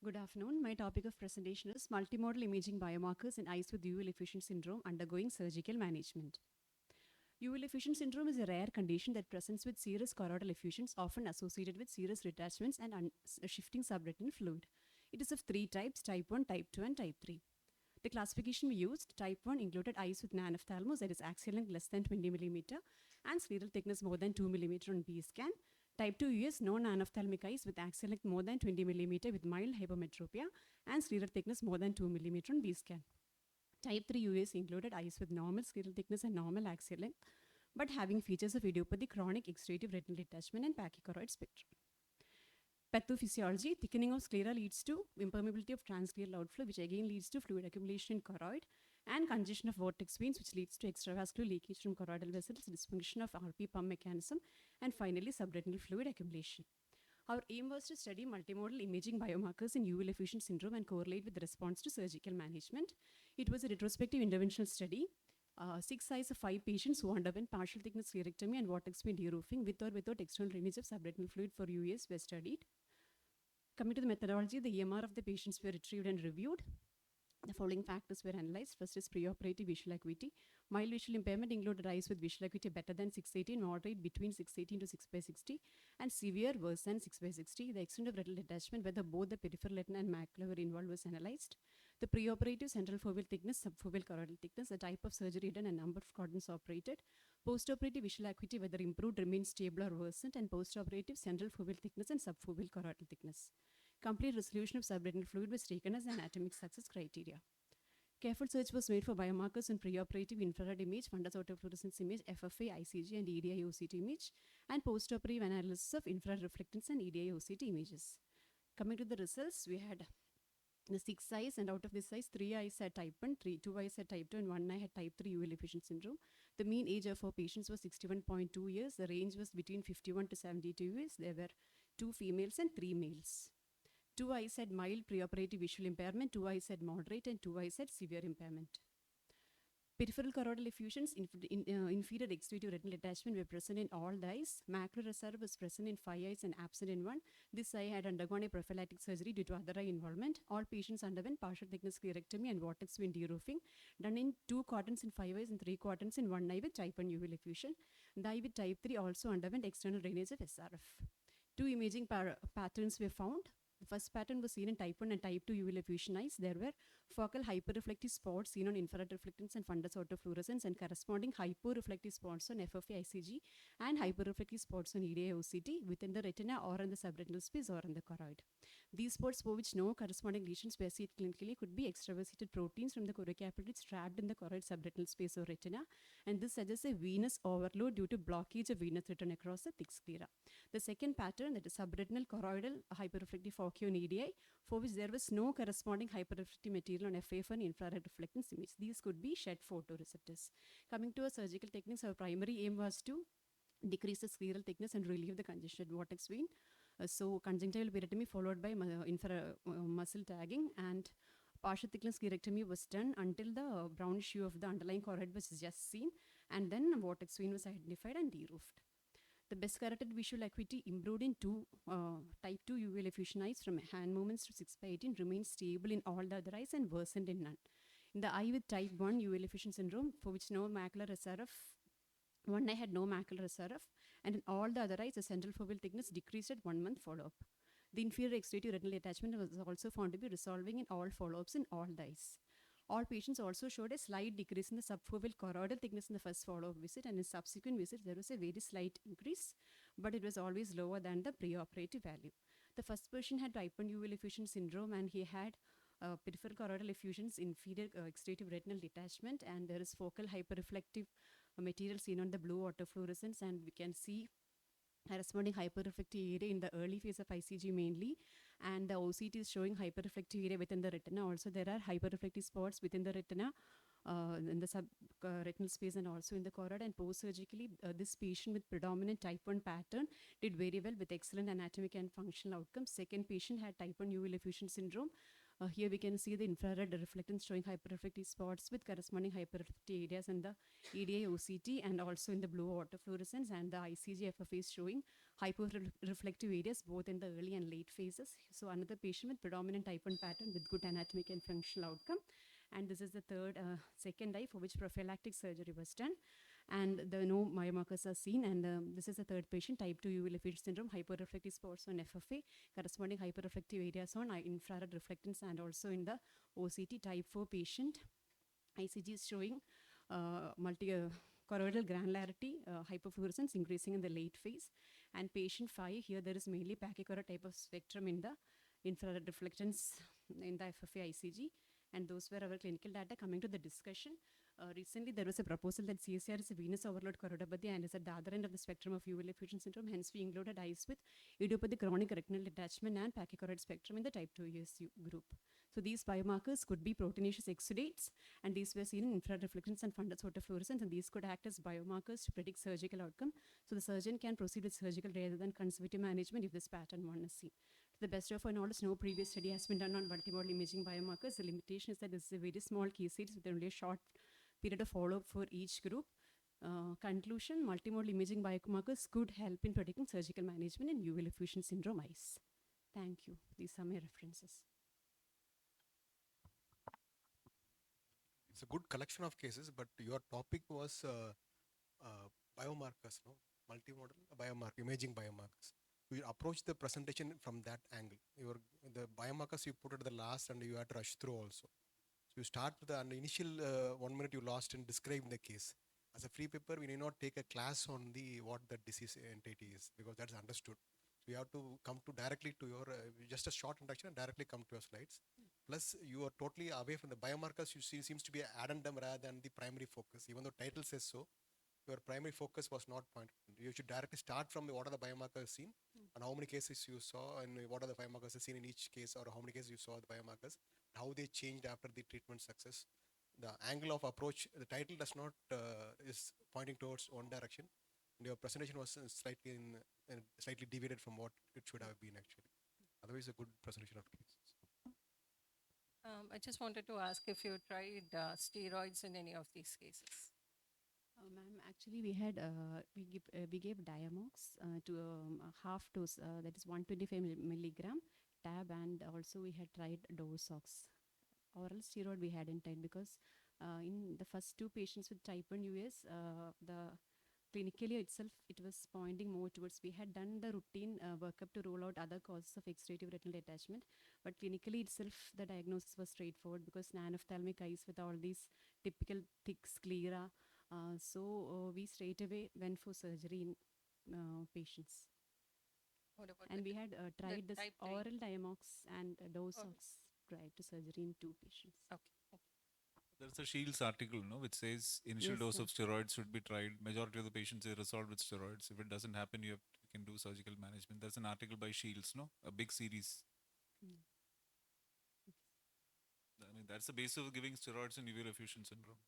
Good afternoon. My topic of presentation is multimodal imaging biomarkers in eyes with Uveal effusion syndrome undergoing surgical management. Uveal effusion syndrome is a rare condition that presents with serous choroidal effusions, often associated with serous detachments and shifting subretinal fluid. It is of three types: type 1, type 2, and type 3. The classification we used: type 1 included eyes with nanophthalmos, that is axial length less than 20 mm, and scleral thickness more than 2 mm on B scan. Type 2 US non-anophthalmic eyes with axial length more than 20 mm with mild hypermetropia and scleral thickness more than 2 mm on B scan. Type 3 US included eyes with normal scleral thickness and normal axial length, but having features of idiopathic chronic exudative retinal detachment and pachychoroid spectrum. Pathophysiology: thickening of sclera leads to impermeability of transscleral outflow, which again leads to fluid accumulation in choroid, and congestion of vortex veins, which leads to extravascular leakage from choroidal vessels, dysfunction of RP pump mechanism, and finally subretinal fluid accumulation. Our aim was to study multimodal imaging biomarkers in Uveal effusion syndrome and correlate with the response to surgical management. It was a retrospective interventional study. 6 eyes of 5 patients who underwent partial thickness sclerectomy and vortex vein deroofing with or without external drainage of subretinal fluid for UAS were studied. Coming to the methodology, the EMR of the patients were retrieved and reviewed. The following factors were analyzed. First is preoperative visual acuity. Mild visual impairment included eyes with visual acuity better than 618, moderate between 618 to 6/60, and severe worse than 6/60. The extent of retinal detachment, whether both the peripheral retina and macula were involved, was analyzed. The preoperative central foveal thickness, subfoveal choroidal thickness, the type of surgery done, and number of quadrants operated. Postoperative visual acuity, whether improved, remained stable, or worsened, and postoperative central foveal thickness and subfoveal choroidal thickness. Complete resolution of subretinal fluid was taken as anatomic success criteria. Careful search was made for biomarkers in preoperative infrared image, fundus autofluorescence image, FFA, ICG, and EDI OCT image, and postoperative analysis of infrared reflectance and EDI OCT images. Coming to the results, we had the 6 eyes, and out of this eyes, 3 eyes had type 1, 2 eyes had type 2, and 1 eye had type 3 Uveal effusion syndrome. The mean age of our patients was 61.2 years. The range was between 51 to 72 years. There were 2 females and 3 males. 2 eyes had mild preoperative visual impairment, 2 eyes had moderate, and 2 eyes had severe impairment. Peripheral choroidal effusions, inferior exudative retinal detachment were present in all the eyes. Macular reserve was present in 5 eyes and absent in 1. This eye had undergone a prophylactic surgery due to other eye involvement. All patients underwent partial thickness sclerectomy and vortex vein deroofing, done in 2 quadrants in 5 eyes and 3 quadrants in 1 eye with type 1 Uveal effusion. The eye with type 3 also underwent external drainage of SRF. 2 imaging patterns were found. The first pattern was seen in type 1 and type 2 Uveal effusion eyes. There were focal hyperreflective spots seen on infrared reflectance and fundus autofluorescence, and corresponding hyporeflective spots on FFA ICG and hyperreflective spots on EDA OCT within the retina or in the subretinal space or in the choroid. These spots, for which no corresponding lesions were seen clinically, could be extravasated proteins from the choriocapillaries trapped in the choroid subretinal space or retina, and this suggests a venous overload due to blockage of venous return across the thick sclera. The second pattern, that is subretinal choroidal hyperreflective foci on EDI, for which there was no corresponding hyperreflective material on FAF and infrared reflectance image. These could be shed photoreceptors. Coming to our surgical techniques, our primary aim was to decrease the scleral thickness and relieve the congested vortex vein. So conjunctival pyrectomy followed by muscle tagging, and partial thickness sclerectomy was done until the brownish hue of the underlying choroid was just seen, and then vortex vein was identified and deroofed. The best corrected visual acuity improved in type 2 Uveal effusion eyes from hand movements to 6/18, remained stable in all the other eyes and worsened in none. In the eye with type 1 Uveal effusion syndrome, for which no macular reserve, one eye had no macular reserve, and in all the other eyes, the central foveal thickness decreased at 1 month follow-up. The inferior exudative retinal detachment was also found to be resolving in all follow-ups in all the eyes. All patients also showed a slight decrease in the subfoveal choroidal thickness in the first follow-up visit, and in subsequent visits there was a very slight increase, but it was always lower than the preoperative value. The first patient had type 1 Uveal effusion syndrome, and he had peripheral choroidal effusions, inferior exudative retinal detachment, and there is focal hyperreflective material seen on the blue autofluorescence, and we can see corresponding hyperreflective area in the early phase of ICG mainly, and the OCT is showing hyperreflective area within the retina. Also, there are hyperreflective spots within the retina, in the subretinal space, and also in the choroid. And post-surgically, this patient with predominant type 1 pattern did very well with excellent anatomic and functional outcomes. Second patient had type 1 Uveal effusion syndrome. Here we can see the infrared reflectance showing hyperreflective spots with corresponding hyperreflective areas in the EDI OCT and also in the blue autofluorescence, and the ICG FFA is showing hyperreflective areas both in the early and late phases. So another patient with predominant type 1 pattern with good anatomic and functional outcome. And this is the second eye for which prophylactic surgery was done. And the no biomarkers are seen. And this is the third patient, type 2 uveal effusion syndrome, hyperreflective spots on FFA, corresponding hyperreflective areas on infrared reflectance, and also in the OCT type 4 patient. ICG is showing choroidal granularity, hyperfluorescence increasing in the late phase. And patient 5, here there is mainly pachychoroid type of spectrum in the infrared reflectance in the FFA ICG. And those were our clinical data. Coming to the discussion, recently there was a proposal that CSR is a venous overload choroidopathy and is at the other end of the spectrum of uveal effusion syndrome. Hence, we included eyes with idiopathic chronic retinal detachment and pachychoroid spectrum in the type 2 USU group. So these biomarkers could be proteinaceous exudates, and these were seen in infrared reflectance and fundus photofluorescence, and these could act as biomarkers to predict surgical outcome. So the surgeon can proceed with surgical rather than conservative management if this pattern 1 is seen. To the best of our knowledge, no previous study has been done on multimodal imaging biomarkers. The limitation is that this is a very small case series with only a short period of follow-up for each group. Conclusion, multimodal imaging biomarkers could help in predicting surgical management in uveal effusion syndrome eyes. Thank you. These are my references. It's a good collection of cases, but your topic was biomarkers, no? Multimodal imaging biomarkers. So you approach the presentation from that angle. The biomarkers you put at the last, and you had to rush through also. So you start with the initial 1 minute you lost in describing the case. As a free paper, we need not take a class on what the disease entity is, because that's understood. So you have to come to directly to your, just a short introduction and directly come to your slides. Plus, you are totally away from the biomarkers. You see, seems to be an addendum rather than the primary focus. Even though title says so, your primary focus was not pointed. You should directly start from what are the biomarkers seen, and how many cases you saw, and what are the biomarkers seen in each case, or how many cases you saw the biomarkers, how they changed after the treatment success. The angle of approach, the title does not is pointing towards one direction. And your presentation was slightly deviated from what it should have been actually. Otherwise, a good presentation of cases. I just wanted to ask if you tried steroids in any of these cases. Ma'am, actually we gave Diamox to a half dose, that is 125 milligram tab, and also we had tried Dosox. Oral steroid we hadn't tried because in the first 2 patients with type 1 US, the clinically itself it was pointing more towards, we had done the routine workup to rule out other causes of exudative retinal detachment, but clinically itself the diagnosis was straightforward because nanophthalmic eyes with all these typical thick sclera. So we straight away went for surgery in patients. What about And we had tried this type 3? oral Diamox and Dosox prior to surgery in 2 patients. Okay. There's a Shields article, no, which says initial Yes, dose sir. of steroids should be tried. Majority of the patients are resolved with steroids. If it doesn't happen, you can do surgical management. There's an article by Shields, no, a big series. Mm. I mean, that's the basis of giving steroids in uveal effusion syndrome.